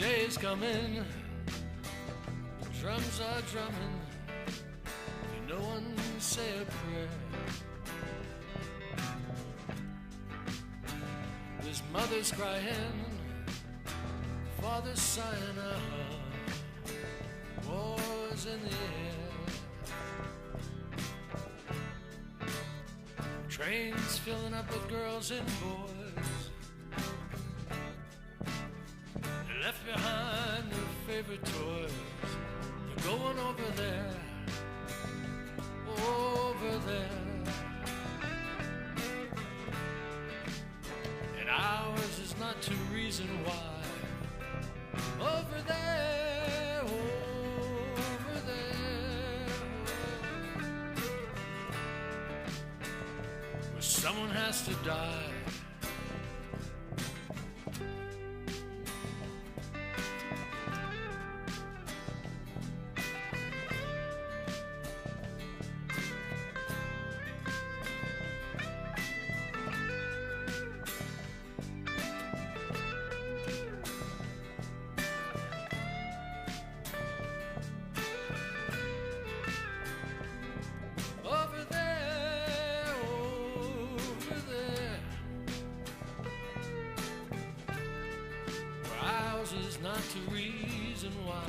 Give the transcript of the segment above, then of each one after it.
day is coming, drums are drumming, no one say a prayer. There's mothers crying, fathers sighing, war's in the air. Trains filling up with girls and boys, they left behind their favorite toys. They're going over there, over there. And ours is not to reason why. Over there, over there, where someone has to die. Not to reason why.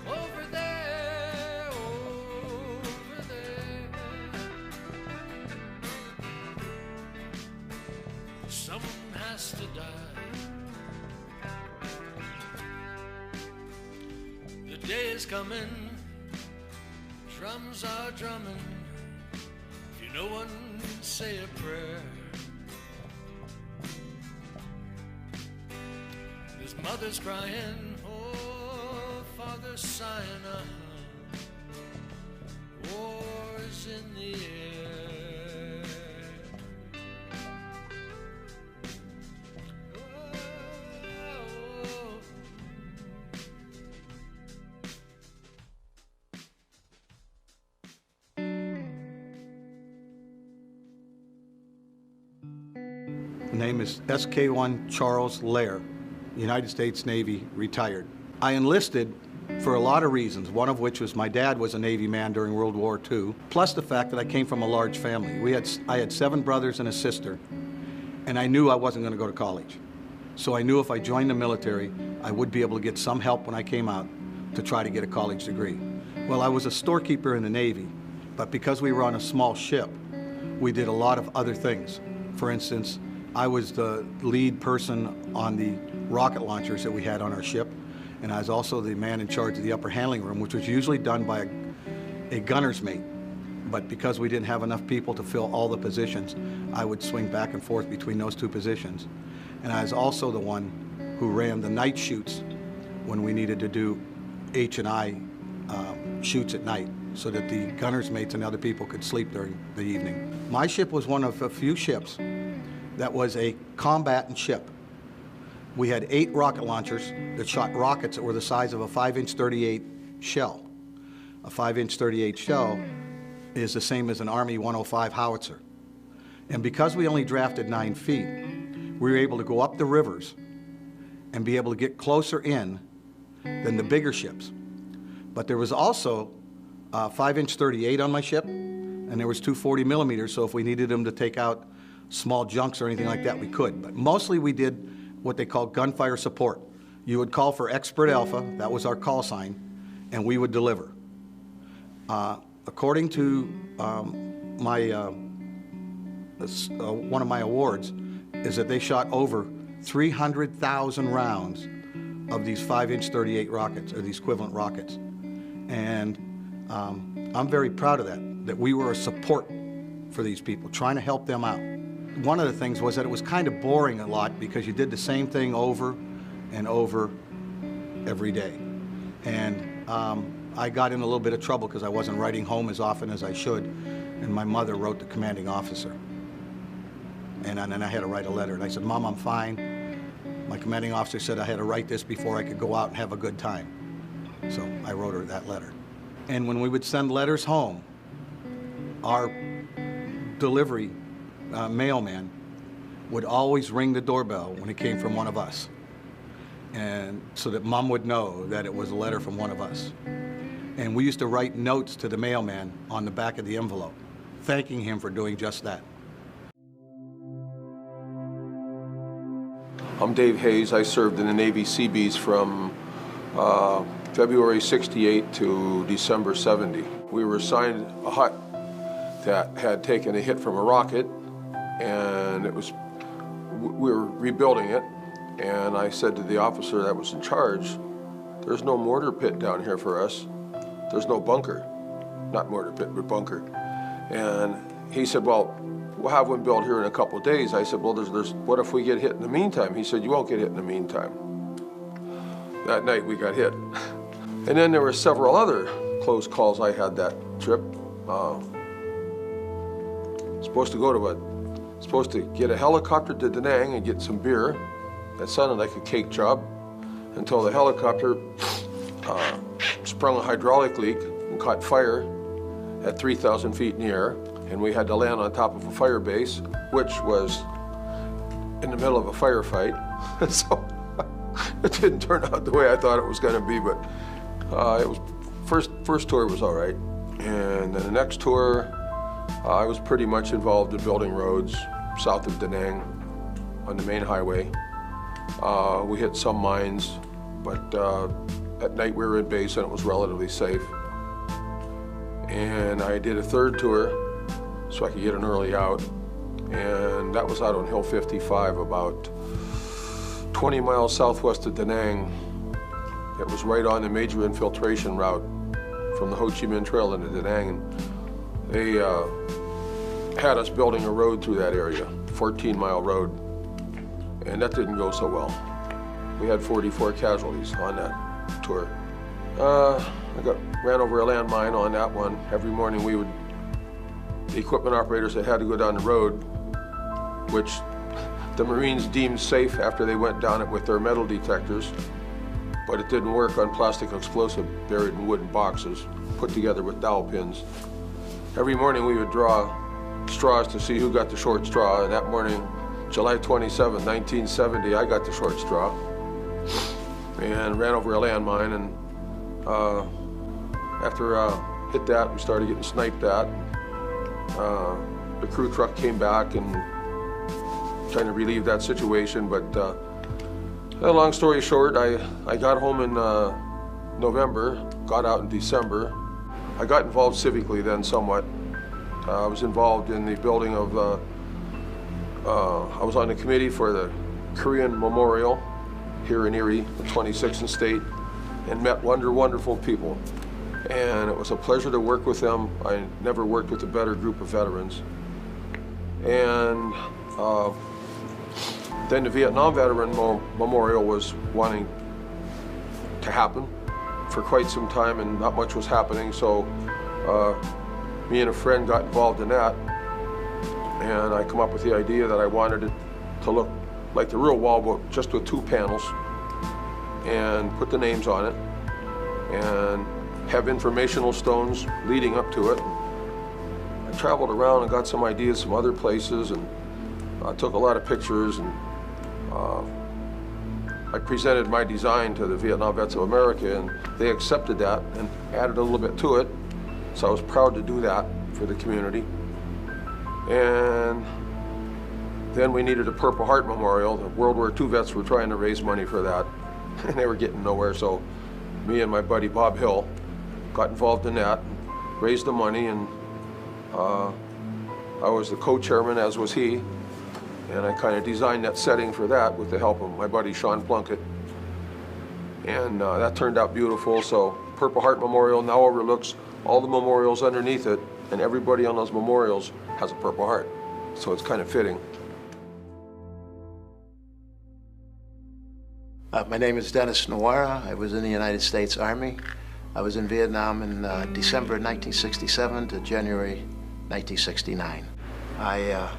Over there, over there, someone has to die. The day is coming, drums are drumming, if you know one, say a prayer. Mothers crying, oh, fathers sighing, war's in the air. Oh. The name is SK1 Charles Lair. United States Navy, retired. I enlisted for a lot of reasons, one of which was my dad was a Navy man during World War II, plus the fact that I came from a large family. I had 7 brothers and a sister, and I knew I wasn't going to go to college. So I knew if I joined the military, I would be able to get some help when I came out to try to get a college degree. Well, I was a storekeeper in the Navy, but because we were on a small ship, we did a lot of other things. For instance, I was the lead person on the rocket launchers that we had on our ship, and I was also the man in charge of the upper handling room, which was usually done by a gunner's mate. But because we didn't have enough people to fill all the positions, I would swing back and forth between those 2 positions. And I was also the one who ran the night shoots when we needed to do H&I shoots at night so that the gunner's mates and other people could sleep during the evening. My ship was one of a few ships that was a combatant ship. We had 8 rocket launchers that shot rockets that were the size of a 5-inch 38 shell. A 5-inch 38 shell is the same as an Army 105 howitzer. And because we only drafted 9 feet, we were able to go up the rivers and be able to get closer in than the bigger ships. But there was also a 5-inch 38 on my ship, and there was 2 40 millimeters, so if we needed them to take out small junks or anything like that, we could. But mostly we did what they call gunfire support. You would call for Expert Alpha, that was our call sign, and we would deliver. According to one of my awards, is that they shot over 300,000 rounds of these 5-inch 38 rockets, or these equivalent rockets. And I'm very proud of that we were a support for these people, trying to help them out. One of the things was that it was kind of boring a lot because you did the same thing over and over every day. And I got in a little bit of trouble because I wasn't writing home as often as I should, and my mother wrote the commanding officer. And then I had to write a letter, and I said, Mom, I'm fine. My commanding officer said I had to write this before I could go out and have a good time. So I wrote her that letter. And when we would send letters home, our delivery mailman would always ring the doorbell when it came from one of us. and so that Mom would know that it was a letter from one of us. And we used to write notes to the mailman on the back of the envelope, thanking him for doing just that. I'm Dave Hayes. I served in the Navy Seabees from February 68 to December 70. We were assigned a hut that had taken a hit from a rocket, and we were rebuilding it. And I said to the officer that was in charge, "There's no mortar pit down here for us. There's no bunker." Not mortar pit, but bunker. And he said, "Well, we'll have one built here in a couple of days." I said, "Well, what if we get hit in the meantime?" He said, "You won't get hit in the meantime." That night we got hit. And then there were several other close calls I had that trip. Supposed to get a helicopter to Da Nang and get some beer. That sounded like a cake job until the helicopter sprung a hydraulic leak and caught fire at 3,000 feet in the air, and we had to land on top of a fire base, which was in the middle of a firefight. So it didn't turn out the way I thought it was going to be, but it was first tour was all right, and then the next tour I was pretty much involved in building roads south of Da Nang on the main highway. We hit some mines, but at night we were in base and it was relatively safe. And I did a third tour so I could get an early out, and that was out on Hill 55, about 20 miles southwest of Da Nang. It was right on the major infiltration route from the Ho Chi Minh Trail into Da Nang, and they had us building a road through that area, 14-mile road, and that didn't go so well. We had 44 casualties on that tour. I ran over a landmine on that one. Every morning the equipment operators that had to go down the road, which the Marines deemed safe after they went down it with their metal detectors, but it didn't work on plastic explosive buried in wooden boxes, put together with dowel pins. Every morning we would draw straws to see who got the short straw, and that morning, July 27, 1970, I got the short straw and ran over a landmine, and after hit that, we started getting sniped at. The crew truck came back and trying to relieve that situation, but long story short, I got home in November, got out in December. I got involved civically then somewhat. I was involved in the building of, I was on the committee for the Korean Memorial here in Erie, the 26th and State, and met wonderful people. And it was a pleasure to work with them. I never worked with a better group of veterans. And then the Vietnam Veteran Memorial was wanting to happen for quite some time, and not much was happening, so me and a friend got involved in that, and I come up with the idea that I wanted it to look like the real wall, but just with 2 panels, and put the names on it, and have informational stones leading up to it. I traveled around and got some ideas from other places, and took a lot of pictures, and I presented my design to the Vietnam Vets of America, and they accepted that and added a little bit to it. So I was proud to do that for the community. And then we needed a Purple Heart Memorial. The World War II vets were trying to raise money for that, and they were getting nowhere. So me and my buddy Bob Hill got involved in that, raised the money, and I was the co-chairman, as was he. And I kind of designed that setting for that with the help of my buddy Sean Plunkett. And that turned out beautiful. So Purple Heart Memorial now overlooks all the memorials underneath it, and everybody on those memorials has a Purple Heart. So it's kind of fitting. My name is Dennis Noira. I was in the United States Army. I was in Vietnam in December 1967 to January 1969. I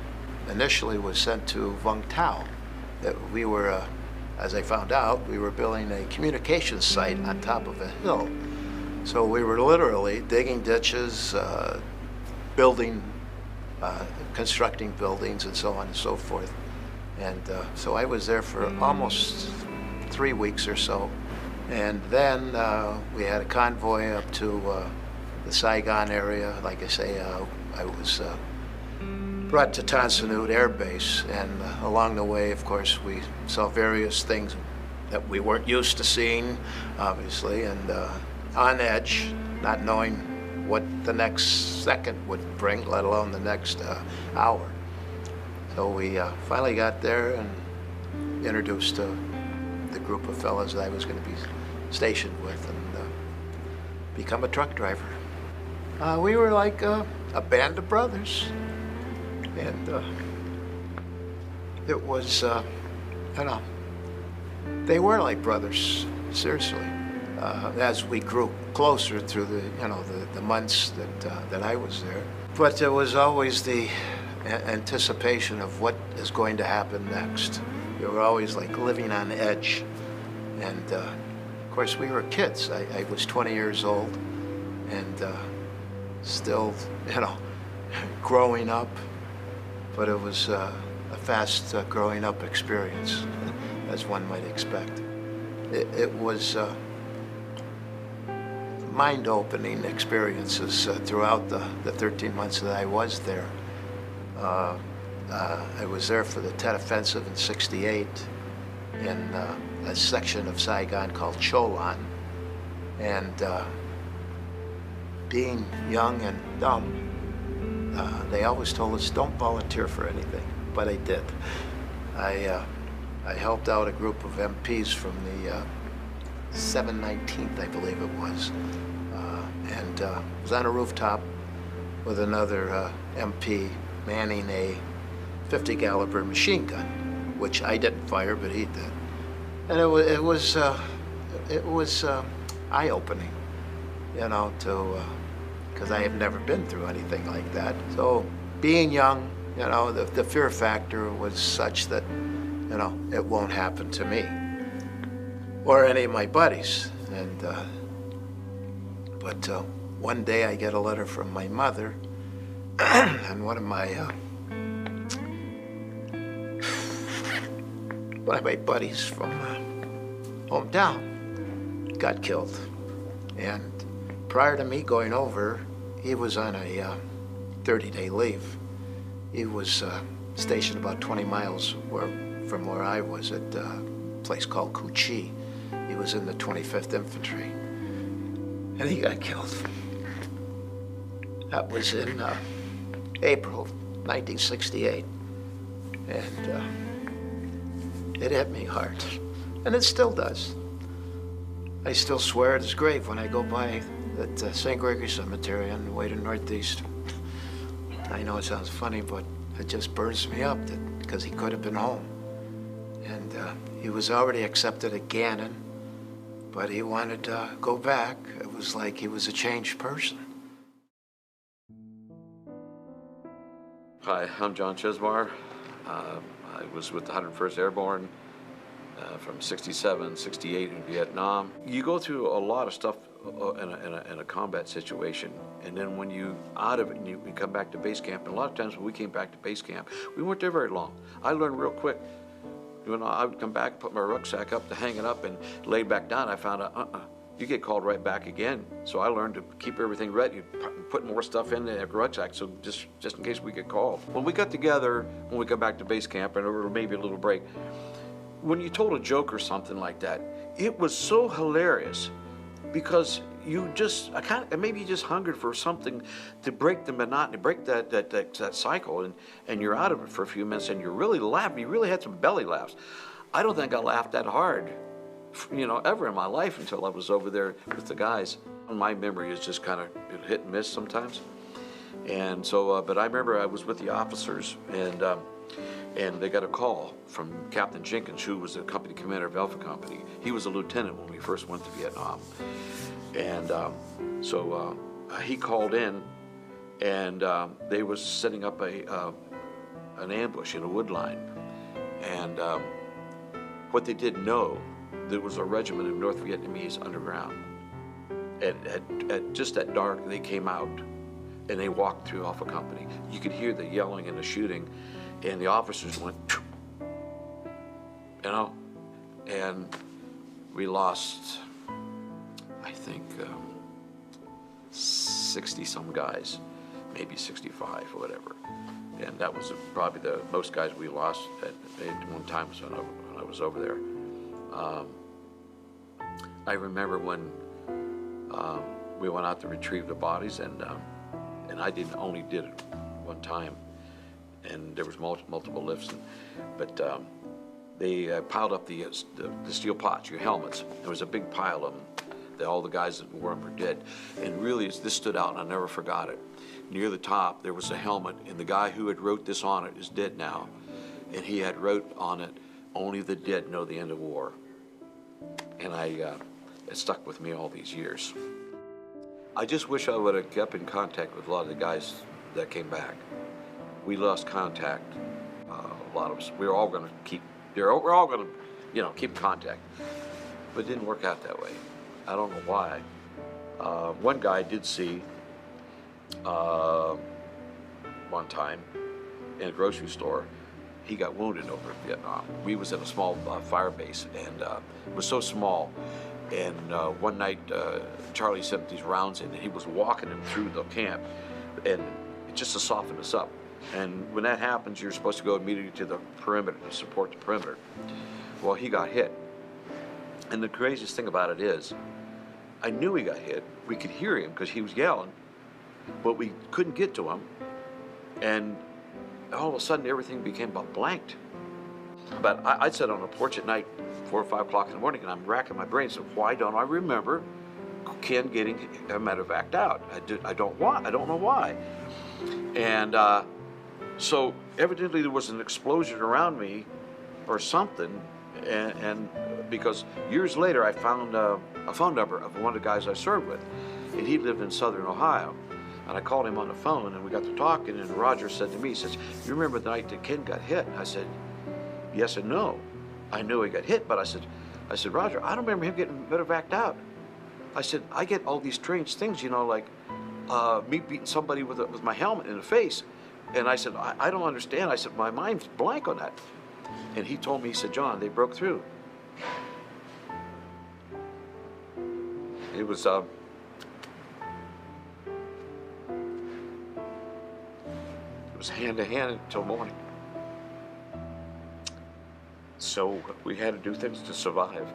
initially was sent to Vung Tau. We were, as I found out, we were building a communications site on top of a hill. So we were literally digging ditches, constructing buildings, and so on and so forth. And so I was there for almost 3 weeks or so. And then we had a convoy up to the Saigon area. Like I say, I was brought to Tan Son Nhut Air Base, and along the way, of course, we saw various things that we weren't used to seeing, obviously, and on edge, not knowing what the next second would bring, let alone the next hour. So we finally got there and introduced the group of fellas that I was going to be stationed with and become a truck driver. We were like a band of brothers, and it was, you know, they were like brothers, seriously. As we grew closer through the months that I was there. But there was always the anticipation of what is going to happen next. You were always like living on edge. And of course we were kids. I was 20 years old and still, you know, growing up. But it was a fast growing up experience, as one might expect. It was mind-opening experiences throughout the 13 months that I was there. I was there for the Tet Offensive in '68 in a section of Saigon called Cholan. And being young and dumb, they always told us, don't volunteer for anything, but I did. I helped out a group of MPs from the 719th, I believe it was, and was on a rooftop with another MP manning a 50 caliber machine gun, which I didn't fire, but he did. And it was eye-opening, you know, because I have never been through anything like that. So being young, you know, the fear factor was such that, you know, it won't happen to me or any of my buddies. And but one day I get a letter from my mother, and one of my buddies from hometown got killed. And prior to me going over, he was on a 30-day leave. He was stationed about 20 miles from where I was at a place called Cu Chi. He was in the 25th Infantry, and he got killed. That was in April 1968, and it hit me hard, and it still does. I still swear at his grave when I go by at St. Gregory Cemetery on the way to Northeast. I know it sounds funny, but it just burns me up because he could have been home. And he was already accepted at Gannon, but he wanted to go back. It was like he was a changed person. Hi, I'm John Chismar. I was with the 101st Airborne from '67, '68 in Vietnam. You go through a lot of stuff in a combat situation, and then when you out of it and you come back to base camp, and a lot of times when we came back to base camp, we weren't there very long. I learned real quick. When I would come back, put my rucksack up to hang it up and lay back down, I found out, you get called right back again. So I learned to keep everything ready, put more stuff in the rucksack, so just in case we get called. When we got together, when we come back to base camp, or maybe a little break, when you told a joke or something like that, it was so hilarious because you just, maybe you just hungered for something to break the monotony, break that cycle, and you're out of it for a few minutes, and you're really laughing. You really had some belly laughs. I don't think I laughed that hard, you know, ever in my life until I was over there with the guys. My memory is just kind of hit and miss sometimes. And so, but I remember I was with the officers, and they got a call from Captain Jenkins, who was the company commander of Alpha Company. He was a lieutenant when we first went to Vietnam. And so he called in, and they was setting up an ambush in a wood line. And what they didn't know, there was a regiment of North Vietnamese underground. At just at dark, they came out, and they walked through Alpha Company. You could hear the yelling and the shooting, and the officers went, you know, and we lost, I think, 60-some guys, maybe 65 or whatever. And that was probably the most guys we lost at one time when I was over there. I remember when we went out to retrieve the bodies, and I only did it one time, and there was multiple lifts, but they piled up the steel pots, your helmets. There was a big pile of them. All the guys that wore them were dead, and really this stood out, and I never forgot it. Near the top there was a helmet, and the guy who had wrote this on it is dead now, and he had wrote on it, "Only the dead know the end of war." And it stuck with me all these years. I just wish I would have kept in contact with a lot of the guys that came back. We lost contact, a lot of us. We're all going to keep contact, but it didn't work out that way. I don't know why. One guy I did see one time in a grocery store. He got wounded over in Vietnam. We was in a small fire base, and it was so small. And one night, Charlie sent these rounds in, and he was walking them through the camp, and just to soften us up. And when that happens, you're supposed to go immediately to the perimeter to support the perimeter. Well, he got hit. And the craziest thing about it is, I knew he got hit. We could hear him because he was yelling, but we couldn't get to him. And all of a sudden, everything became about blanked. But I'd sit on the porch at night, 4 or 5 o'clock in the morning, and I'm racking my brain. So why don't I remember Ken getting medevaced out? I don't know why. And so evidently there was an explosion around me or something. And because years later I found a phone number of one of the guys I served with, and he lived in southern Ohio. And I called him on the phone, and we got to talking, and Roger said to me, he says, "You remember the night that Ken got hit?" I said, "Yes and no. I knew he got hit, but I said, Roger, I don't remember him getting medevaced out." I said, "I get all these strange things, like me beating somebody with my helmet in the face." And I said, I don't understand. I said, my mind's blank on that. And he told me, he said, "John, they broke through." It was hand to hand until morning. So we had to do things to survive,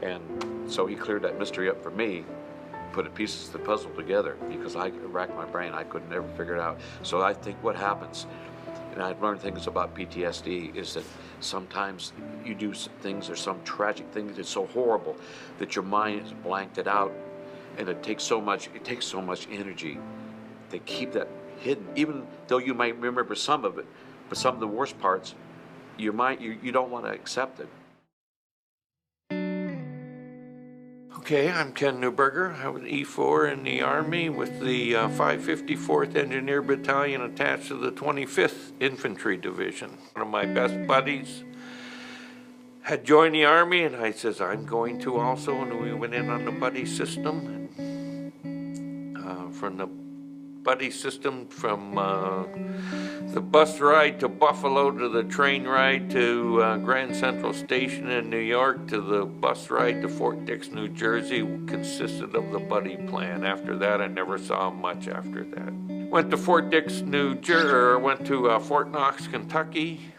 And so he cleared that mystery up for me, put the pieces of the puzzle together, because I racked my brain. I could never figure it out. So I think what happens, and I've learned things about PTSD, is that sometimes you do things, or some tragic thing that's so horrible that your mind has blanked it out, and it takes so much energy to keep that hidden. Even though you might remember some of it, but some of the worst parts, you don't want to accept it. Okay, I'm Ken Newberger. I was E4 in the Army with the 554th Engineer Battalion attached to the 25th Infantry Division. One of my best buddies had joined the Army, and I says, "I'm going to also," and we went in on the buddy system. From the buddy system, from the bus ride to Buffalo, to the train ride to Grand Central Station in New York, to the bus ride to Fort Dix, New Jersey, consisted of the buddy plan. After that, I never saw him much after that. Went to Fort Dix, went to Fort Knox, Kentucky,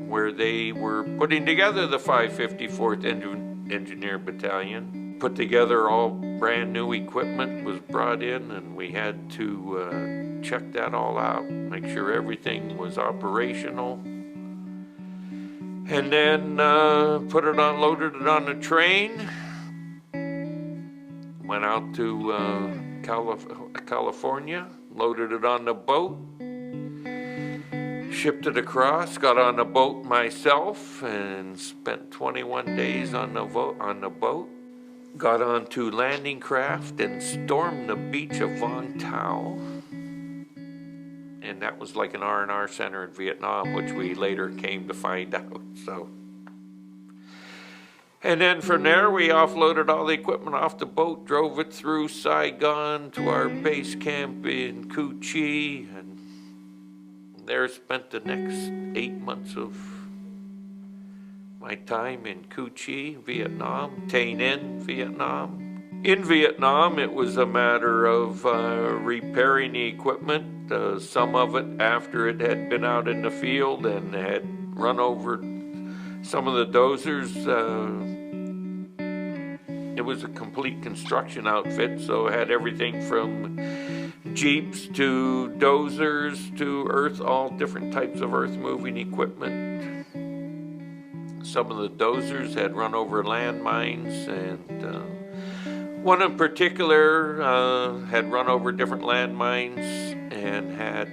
where they were putting together the 554th Engineer Battalion. Put together all brand new equipment was brought in, and we had to check that all out, make sure everything was operational, and then loaded it on a train, went out to California, loaded it on the boat, shipped it across, got on the boat myself, and spent 21 days on the boat. Got onto landing craft and stormed the beach of Vung Tau. And that was like an R&R center in Vietnam, which we later came to find out. And then from there, we offloaded all the equipment off the boat, drove it through Saigon to our base camp in Cu Chi, and there spent the next 8 months of my time in Cu Chi, Vietnam, Tay Ninh, Vietnam. In Vietnam, it was a matter of repairing the equipment, some of it after it had been out in the field and had run over some of the dozers. It was a complete construction outfit, so it had everything from Jeeps to dozers to all different types of earth-moving equipment. Some of the dozers had run over landmines, and one in particular had run over different landmines and had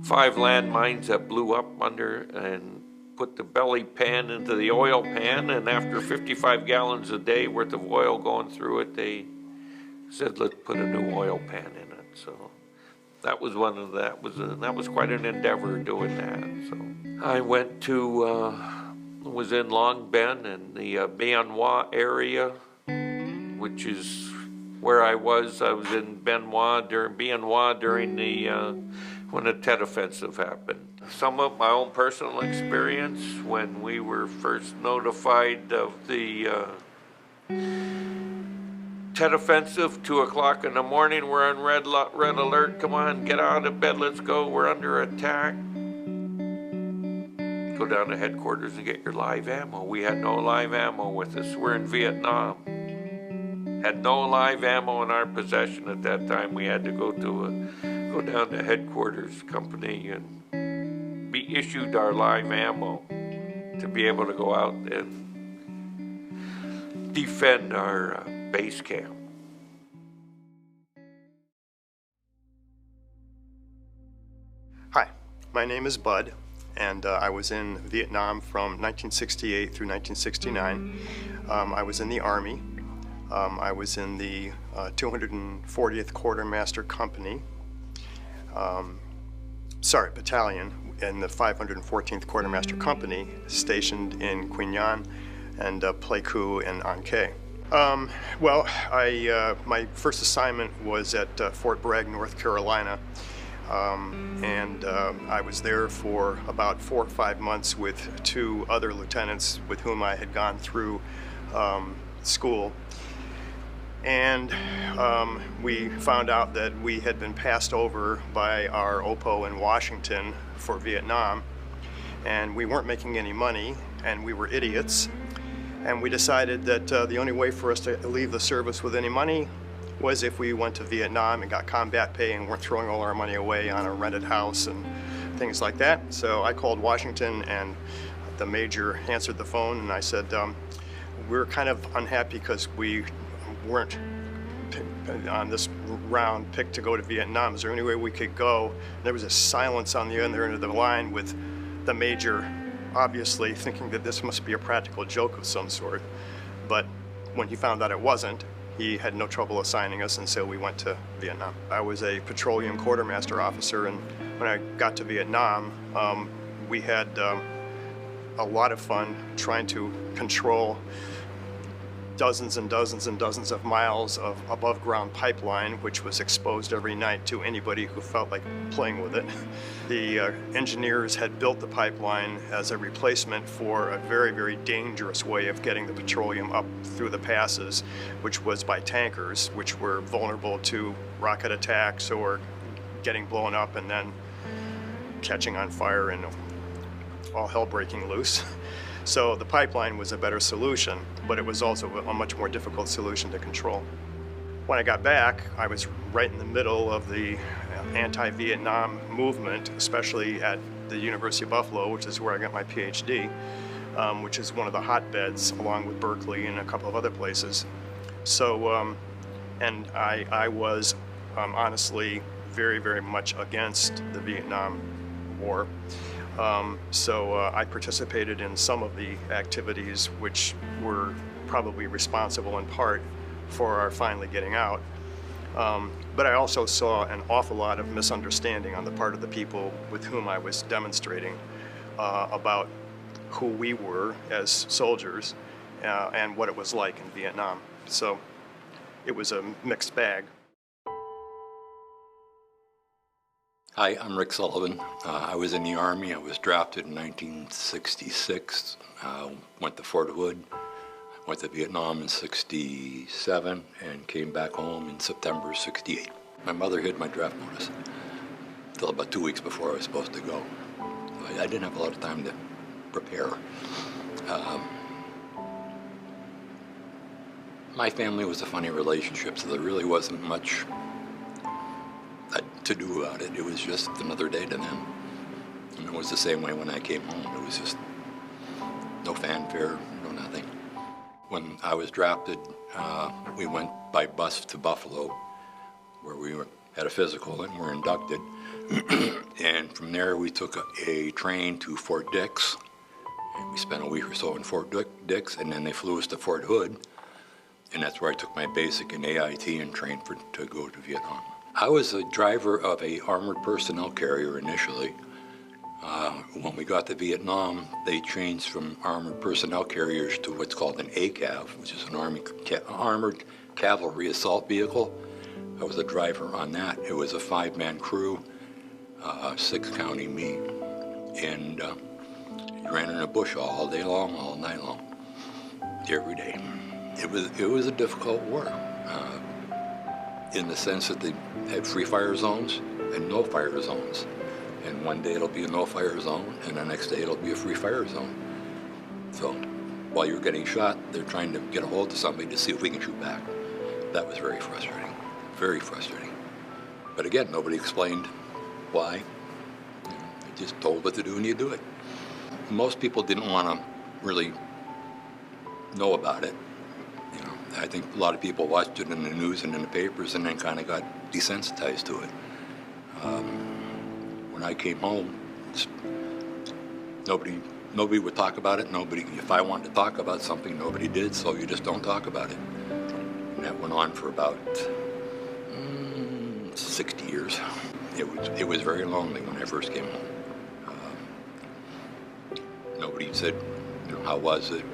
5 landmines that blew up under and put the belly pan into the oil pan, and after 55 gallons a day worth of oil going through it, they said, let's put a new oil pan in it. So that was that was quite an endeavor doing that. So I went to, was in Long Ben in the Bien Hoa area, which is where I was. I was in Bien Hoa during the, when the Tet Offensive happened. Some of my own personal experience when we were first notified of the Tet Offensive, 2 o'clock in the morning, we're on red alert, come on, get out of bed, let's go, we're under attack. Go down to headquarters and get your live ammo. We had no live ammo with us, we're in Vietnam. Had no live ammo in our possession at that time. We had to go down to headquarters company and be issued our live ammo to be able to go out and defend our base camp. Hi, my name is Bud, and I was in Vietnam from 1968 through 1969. I was in the Army. I was in the 240th Quartermaster Company, battalion, in the 514th Quartermaster Company, stationed in Quy Nhon and Pleiku and An Khê. My first assignment was at Fort Bragg, North Carolina, and I was there for about 4 or 5 months with 2 other lieutenants with whom I had gone through school. And we found out that we had been passed over by our OPO in Washington for Vietnam, and we weren't making any money, and we were idiots. And we decided that the only way for us to leave the service with any money was if we went to Vietnam and got combat pay and weren't throwing all our money away on a rented house and things like that. So I called Washington, and the major answered the phone, and I said, we're kind of unhappy because we weren't on this round picked to go to Vietnam. Is there any way we could go? And there was a silence on the other end of the line, with the major obviously thinking that this must be a practical joke of some sort. But when he found out it wasn't, he had no trouble assigning us, and so we went to Vietnam. I was a petroleum quartermaster officer, and when I got to Vietnam, we had a lot of fun trying to control dozens and dozens and dozens of miles of above ground pipeline, which was exposed every night to anybody who felt like playing with it. The engineers had built the pipeline as a replacement for a very, very dangerous way of getting the petroleum up through the passes, which was by tankers, which were vulnerable to rocket attacks or getting blown up and then catching on fire and all hell breaking loose. So the pipeline was a better solution, but it was also a much more difficult solution to control. When I got back, I was right in the middle of the anti-Vietnam movement, especially at the University of Buffalo, which is where I got my PhD, which is one of the hotbeds, along with Berkeley and a couple of other places. So, and I was honestly very, very much against the Vietnam War. I participated in some of the activities which were probably responsible in part for our finally getting out. But I also saw an awful lot of misunderstanding on the part of the people with whom I was demonstrating about who we were as soldiers and what it was like in Vietnam. So it was a mixed bag. Hi, I'm Rick Sullivan. I was in the Army. I was drafted in 1966. Went to Fort Hood. Went to Vietnam in 67 and came back home in September 68. My mother hid my draft notice until about 2 weeks before I was supposed to go. I didn't have a lot of time to prepare. My family was a funny relationship, so there really wasn't much to do about it. It was just another day to them. And it was the same way when I came home. It was just no fanfare, no nothing. When I was drafted, we went by bus to Buffalo, where we had a physical and were inducted. And from there, we took a train to Fort Dix. And we spent a week or so in Fort Dix, and then they flew us to Fort Hood. And that's where I took my basic and AIT and trained to go to Vietnam. I was a driver of a armored personnel carrier initially. When we got to Vietnam, they changed from armored personnel carriers to what's called an ACAV, which is an armored cavalry assault vehicle. I was a driver on that. It was a 5-man crew, 6 counting me, and you ran in the bush all day long, all night long, every day. It was a difficult war, in the sense that they had free fire zones and no fire zones. And one day it'll be a no-fire zone, and the next day it'll be a free fire zone. So while you're getting shot, they're trying to get a hold of somebody to see if we can shoot back. That was very frustrating, very frustrating. But again, nobody explained why. They just told what to do and you do it. Most people didn't want to really know about it. You know, I think a lot of people watched it in the news and in the papers and then kind of got desensitized to it. When I came home, nobody would talk about it. If I wanted to talk about something, nobody did, so you just don't talk about it. And that went on for about 60 years. It was very lonely when I first came home. Nobody said, how was it?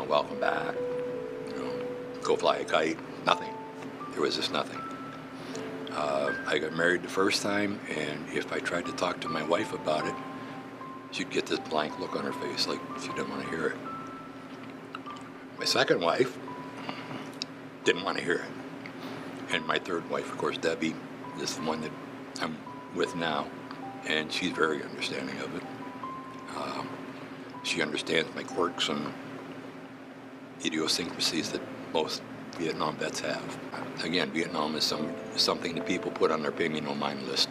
Welcome back. Go fly a kite. Nothing. There was just nothing. I got married the first time, and if I tried to talk to my wife about it, she'd get this blank look on her face, like she didn't want to hear it. My second wife didn't want to hear it. And my third wife, of course, Debbie, is the one that I'm with now, and she's very understanding of it. She understands my quirks and idiosyncrasies that most Vietnam vets have. Again, Vietnam is something that people put on their pay me no mind list,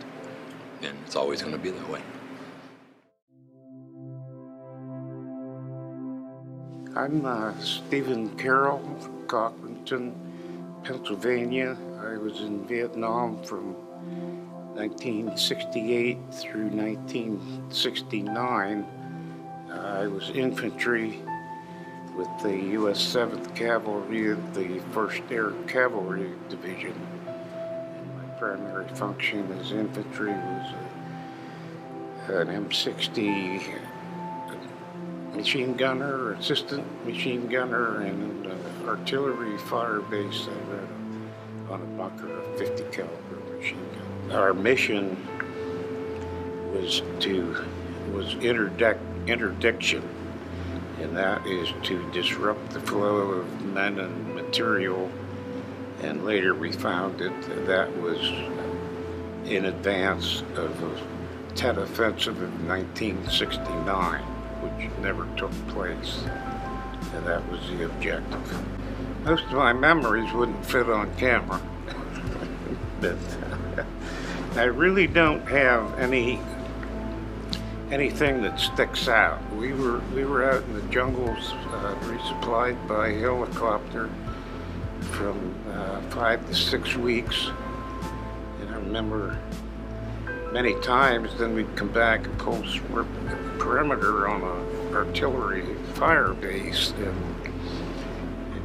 and it's always going to be that way. I'm Stephen Carroll from Cochranton, Pennsylvania. I was in Vietnam from 1968 through 1969. I was infantry with the U.S. 7th Cavalry of the 1st Air Cavalry Division. And my primary function as infantry was an M60 machine gunner, assistant machine gunner, and an artillery fire base on a bunker of 50 caliber machine gun. Our mission was interdiction, and that is to disrupt the flow of men and material. And later we found that was in advance of the Tet Offensive of 1969, which never took place. And that was the objective. Most of my memories wouldn't fit on camera. But I really don't have anything that sticks out. We were out in the jungles, resupplied by helicopter from 5 to 6 weeks. And I remember many times then we'd come back and post perimeter on an artillery fire base and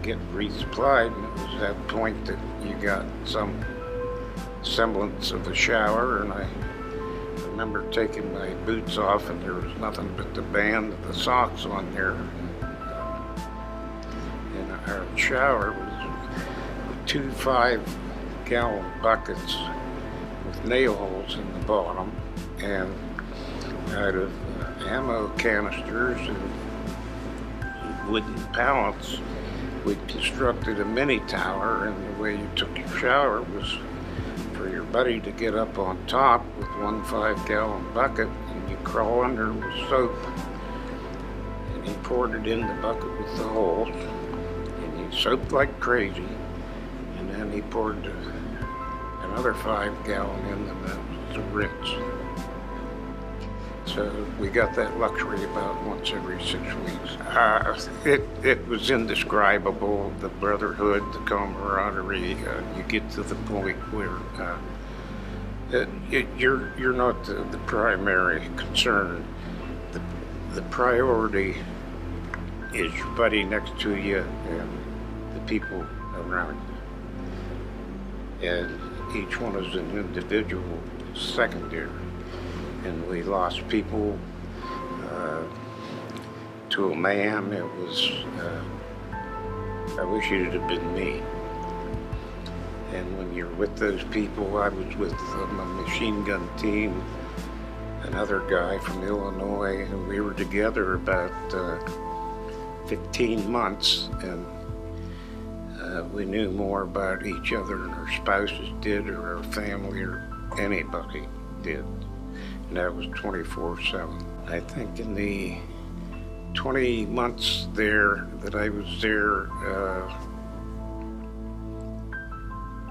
get resupplied. And it was at that point that you got some semblance of a shower, and I remember taking my boots off and there was nothing but the band of the socks on there. And our shower was 2 5-gallon buckets with nail holes in the bottom, and out of ammo canisters and wooden pallets, we constructed a mini tower, and the way you took your shower was for your buddy to get up on top with 1 5-gallon bucket, and you crawl under with soap, and he poured it in the bucket with the holes, and he soaped like crazy, and then he poured another 5-gallon in them to rinse. So we got that luxury about once every 6 weeks. It was indescribable, the brotherhood, the camaraderie. You get to the point where you're not the primary concern. The priority is your buddy next to you and the people around you. And each one is an individual secondary. And we lost people to a man. It was, I wish it had been me. And when you're with those people, I was with my machine gun team, another guy from Illinois, and we were together about 15 months, and we knew more about each other than our spouses did, or our family, or anybody did. And that was 24/7. I think in the 20 months there that I was there,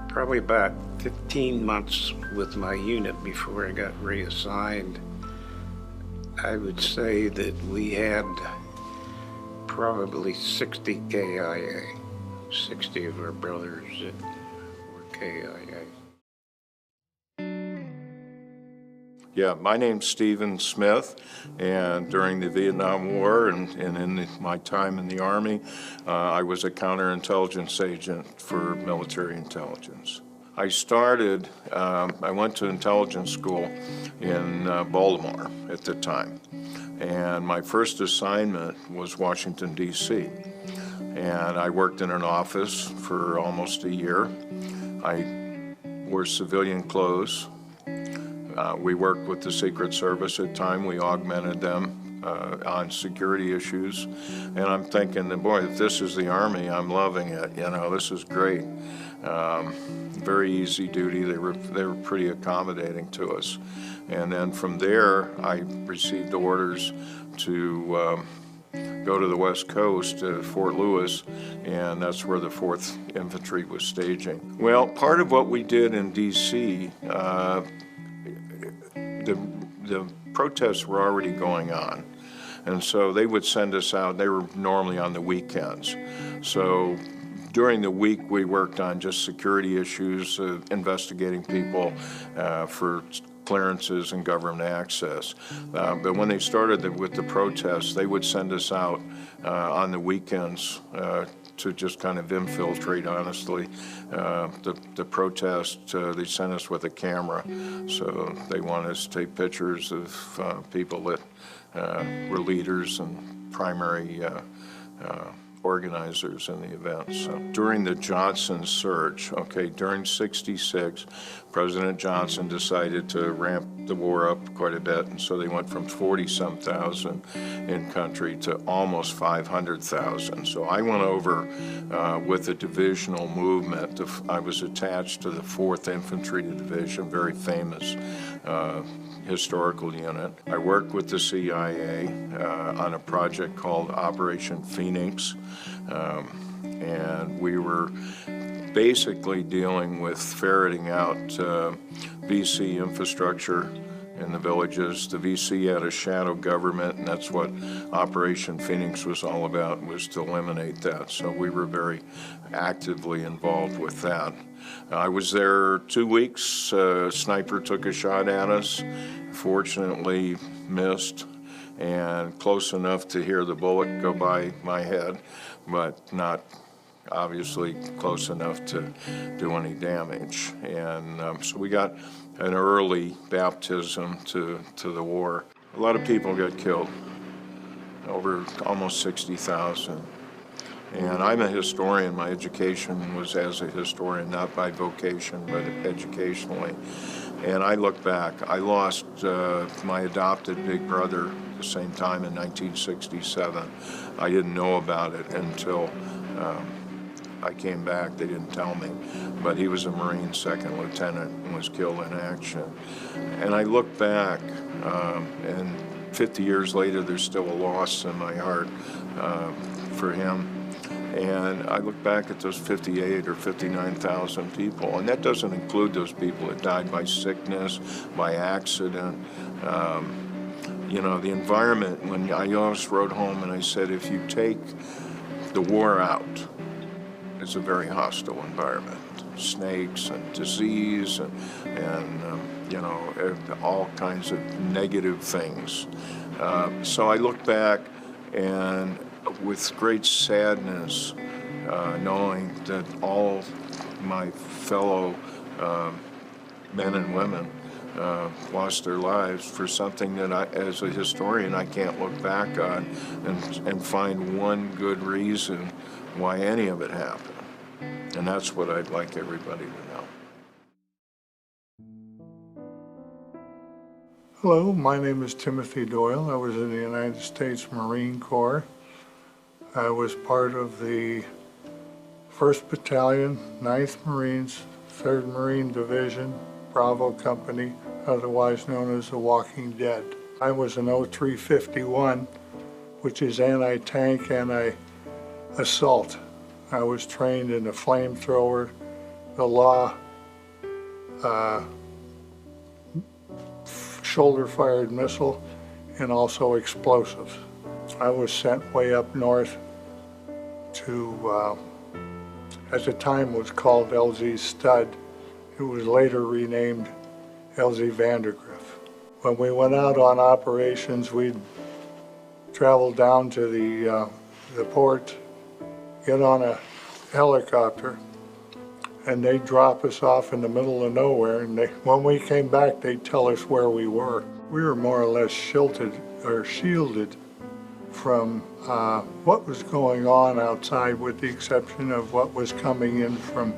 probably about 15 months with my unit before I got reassigned, I would say that we had probably 60 KIA, 60 of our brothers that were KIA. Yeah, my name's Stephen Smith, and during the Vietnam War and in my time in the Army, I was a counterintelligence agent for military intelligence. I started, I went to intelligence school in Baltimore at the time, and my first assignment was Washington, D.C., and I worked in an office for almost a year. I wore civilian clothes. We worked with the Secret Service at the time. We augmented them on security issues. And I'm thinking, boy, if this is the Army, I'm loving it. You know, this is great. Very easy duty. They were pretty accommodating to us. And then from there, I received orders to go to the West Coast to Fort Lewis, and that's where the 4th Infantry was staging. Well, part of what we did in D.C., the protests were already going on, and so they would send us out. They were normally on the weekends. So during the week, we worked on just security issues, investigating people for clearances and government access. But when they started with the protests, they would send us out on the weekends to just kind of infiltrate, honestly, the protest. They sent us with a camera, so they wanted us to take pictures of people that were leaders and primary organizers in the event. So during the Johnson surge, during '66, President Johnson decided to ramp the war up quite a bit, and so they went from 40-some thousand in country to almost 500,000. So I went over with a divisional movement. I was attached to the 4th Infantry Division, very famous historical unit. I worked with the CIA on a project called Operation Phoenix, and we were basically dealing with ferreting out VC infrastructure in the villages. The VC had a shadow government, and that's what Operation Phoenix was all about, was to eliminate that. So we were very actively involved with that. I was there 2 weeks. A sniper took a shot at us, fortunately missed, and close enough to hear the bullet go by my head, but not obviously close enough to do any damage. And so we got an early baptism to the war. A lot of people got killed, over almost 60,000. And I'm a historian. My education was as a historian, not by vocation, but educationally. And I look back, I lost my adopted big brother at the same time in 1967. I didn't know about it until I came back. They didn't tell me. But he was a Marine second lieutenant and was killed in action. And I look back, and 50 years later, there's still a loss in my heart for him. And I look back at those 58 or 59,000 people, and that doesn't include those people that died by sickness, by accident. You know, the environment, when I always wrote home and I said, if you take the war out, it's a very hostile environment. Snakes and disease and you know, all kinds of negative things. So I look back and with great sadness, knowing that all my fellow men and women lost their lives for something that I, as a historian, I can't look back on and find one good reason why any of it happened. And that's what I'd like everybody to know. Hello, my name is Timothy Doyle. I was in the United States Marine Corps. I was part of the 1st Battalion, 9th Marines, 3rd Marine Division, Bravo Company, otherwise known as the Walking Dead. I was an 0351, which is anti-tank, anti-assault. I was trained in the flamethrower, the law, shoulder-fired missile, and also explosives. I was sent way up north to, at the time was called LZ Stud. It was later renamed LZ Vandergriff. When we went out on operations, we'd travel down to the port, get on a helicopter, and they'd drop us off in the middle of nowhere, and when we came back, they'd tell us where we were. We were more or less shielded from what was going on outside, with the exception of what was coming in from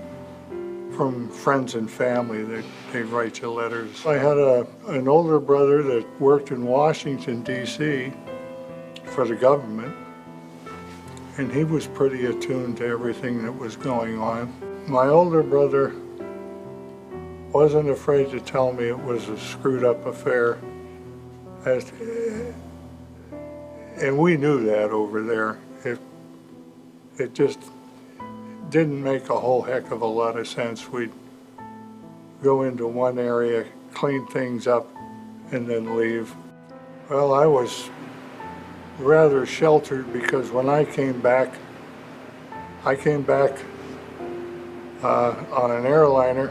friends and family. They'd write you letters. I had an older brother that worked in Washington, D.C. for the government, and he was pretty attuned to everything that was going on. My older brother wasn't afraid to tell me it was a screwed up affair, and we knew that over there. It just didn't make a whole heck of a lot of sense. We'd go into one area, clean things up, and then leave. Well, I was rather sheltered because when I came back on an airliner,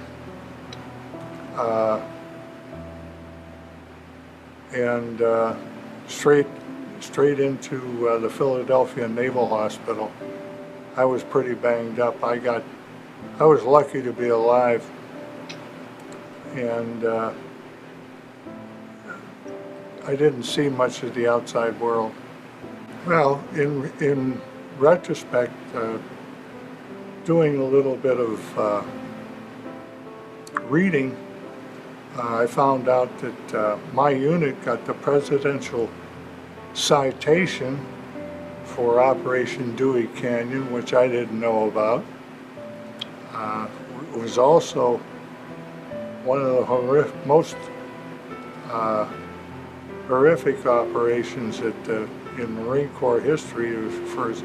and straight into the Philadelphia Naval Hospital. I was pretty banged up. I was lucky to be alive, and I didn't see much of the outside world. Well, in retrospect, doing a little bit of reading, I found out that my unit got the presidential citation for Operation Dewey Canyon, which I didn't know about. It was also one of the most horrific operations in Marine Corps history.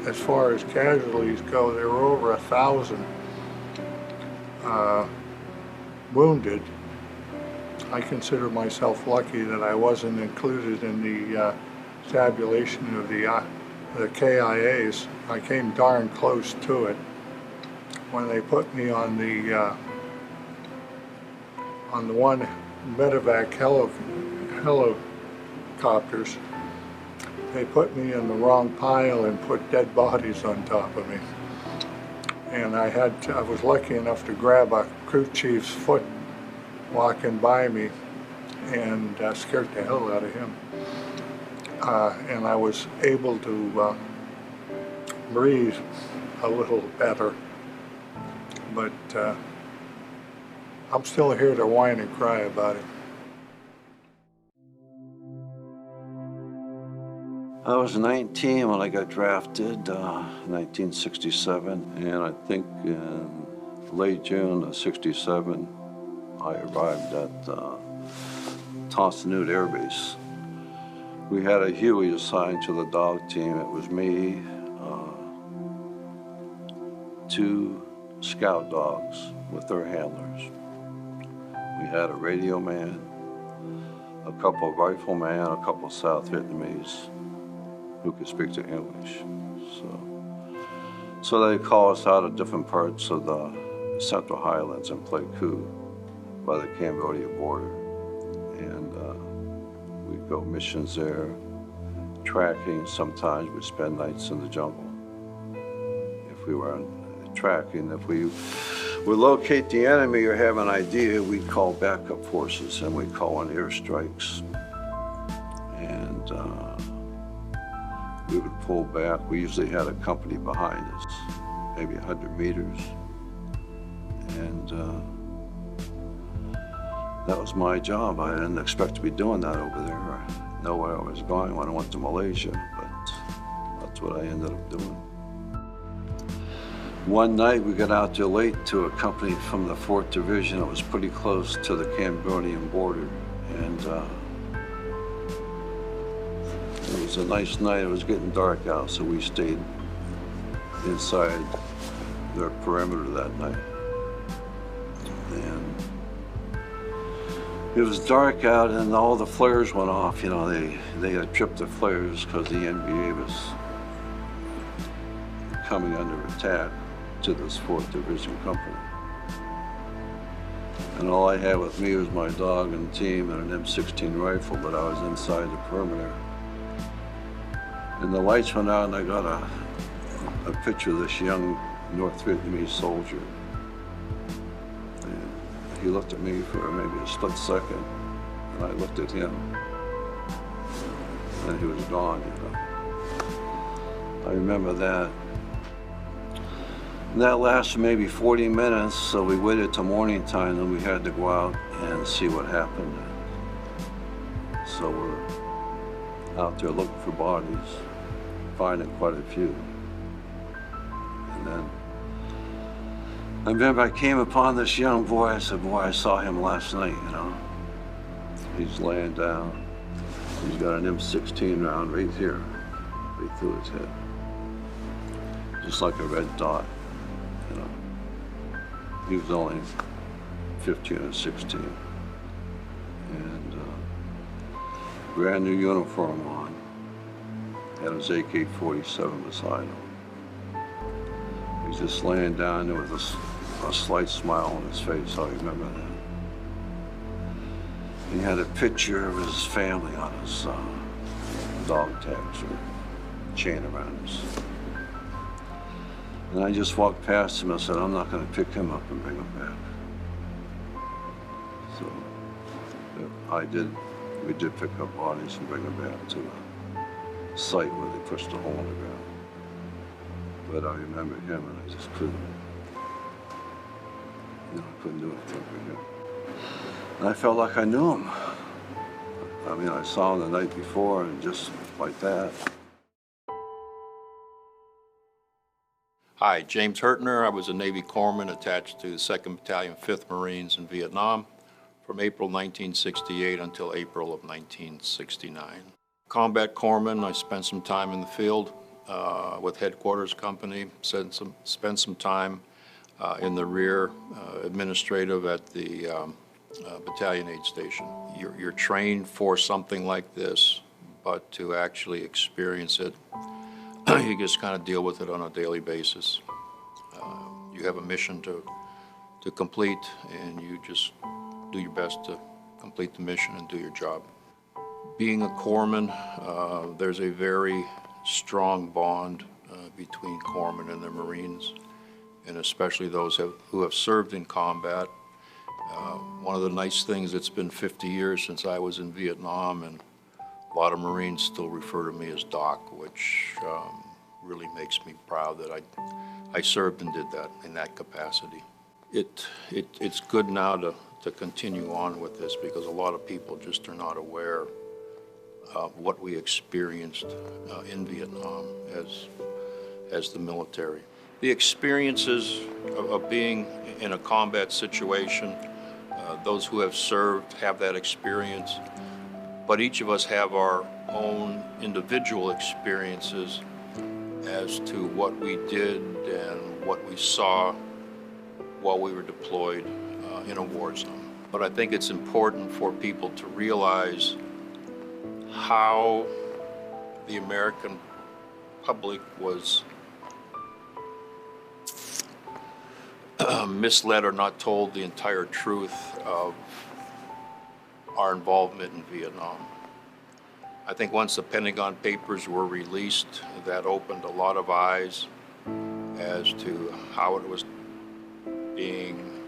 As far as casualties go, there were over 1,000 wounded. I consider myself lucky that I wasn't included in the tabulation of the KIAs. I came darn close to it. When they put me on the one medevac helicopters, they put me in the wrong pile and put dead bodies on top of me. And I was lucky enough to grab a crew chief's foot walking by me, and scared the hell out of him. And I was able to breathe a little better. But I'm still here to whine and cry about it. I was 19 when I got drafted, 1967, and I think in late June of 67, I arrived at Tonsanute Air Base. We had a Huey assigned to the dog team. It was me, 2 scout dogs with their handlers. We had a radio man, a couple of riflemen, a couple of South Vietnamese who could speak to English. So they call us out of different parts of the Central Highlands and Pleiku by the Cambodia border. And we'd go missions there, tracking. Sometimes we'd spend nights in the jungle. If we were tracking, if we would locate the enemy or have an idea, we'd call backup forces and we'd call in airstrikes. And we would pull back. We usually had a company behind us, maybe 100 meters. And that was my job. I didn't expect to be doing that over there. I know where I was going when I went to Malaysia, but that's what I ended up doing. One night we got out there late to a company from the 4th Division. It was pretty close to the Cambodian border. And it was a nice night. It was getting dark out, so we stayed inside their perimeter that night. And it was dark out and all the flares went off. You know, they had tripped the flares because the NBA was coming under attack to this 4th Division company. And all I had with me was my dog and team and an M16 rifle, but I was inside the perimeter. And the lights went out and I got a picture of this young North Vietnamese soldier. And he looked at me for maybe a split second, and I looked at him, and he was gone, you know. I remember that. And that lasted maybe 40 minutes, so we waited till morning time, and we had to go out and see what happened. So we're out there looking for bodies, finding quite a few. And then I remember I came upon this young boy. I said, boy, I saw him last night, you know. He's laying down. He's got an M16 round right here, right through his head. Just like a red dot, you know. He was only 15 or 16. And brand new uniform on. Had his AK-47 beside him. He's just laying down there with a slight smile on his face. I remember that. He had a picture of his family on his dog tags or chain around his. And I just walked past him and said, I'm not going to pick him up and bring him back. So we did pick up bodies and bring them back to the site where they pushed the hole in the ground. But I remember him and I just couldn't, you know, I couldn't do anything for him. And I felt like I knew him. I mean, I saw him the night before and just like that. Hi, James Hurtner. I was a Navy corpsman attached to the 2nd Battalion, 5th Marines in Vietnam from April 1968 until April of 1969. Combat corpsman, I spent some time in the field with Headquarters Company, spent some time in the rear administrative at the battalion aid station. You're trained for something like this, but to actually experience it, you just kind of deal with it on a daily basis. You have a mission to complete, and you just do your best to complete the mission and do your job. Being a corpsman, there's a very strong bond between corpsmen and the Marines, and especially those who have served in combat. One of the nice things, it's been 50 years since I was in Vietnam, and a lot of Marines still refer to me as Doc, which really makes me proud that I served and did that in that capacity. It's good now to continue on with this because a lot of people just are not aware of what we experienced in Vietnam as the military. The experiences of being in a combat situation, those who have served have that experience, but each of us have our own individual experiences as to what we did and what we saw while we were deployed in a war zone. But I think it's important for people to realize how the American public was misled or not told the entire truth of our involvement in Vietnam. I think once the Pentagon Papers were released, that opened a lot of eyes as to how it was being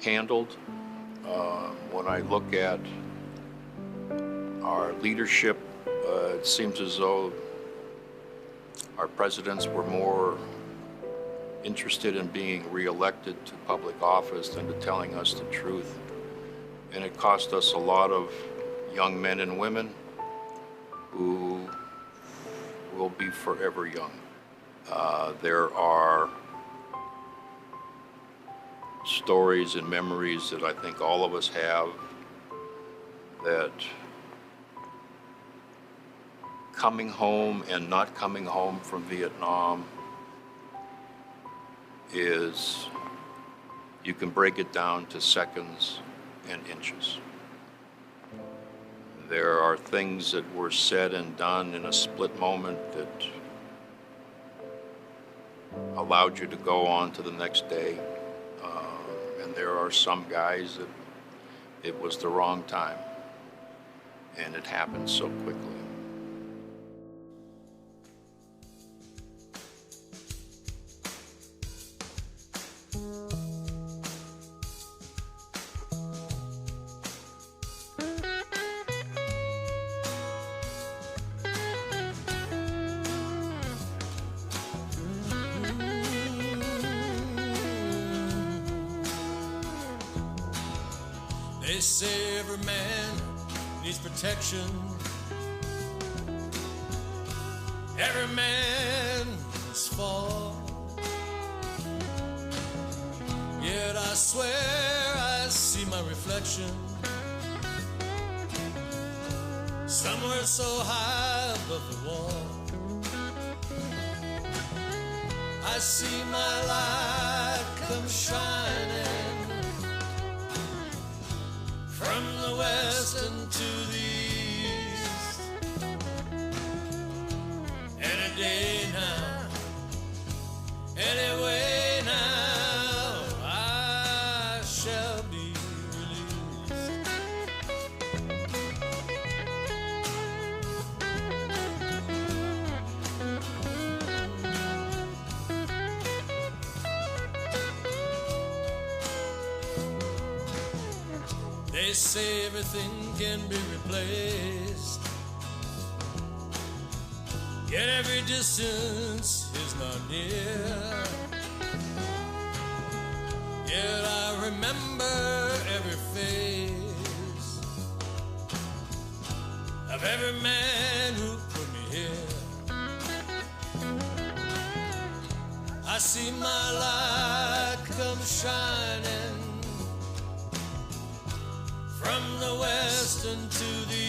handled. When I look at our leadership, it seems as though our presidents were more interested in being reelected to public office than to telling us the truth. And it cost us a lot of young men and women who will be forever young. There are stories and memories that I think all of us have that coming home and not coming home from Vietnam is, you can break it down to seconds and inches. There are things that were said and done in a split moment that allowed you to go on to the next day. And there are some guys that it was the wrong time, and it happened so quickly. They say every man needs protection. Every man must fall. Yet I swear I see my reflection somewhere so high above the wall. I see my light come shining from the west into the east. Any day now, anyway now, I shall be released. They say everything can be replaced, yet every distance is not near. Yet I remember every face of every man who put me here. I see my light come shining from the west into the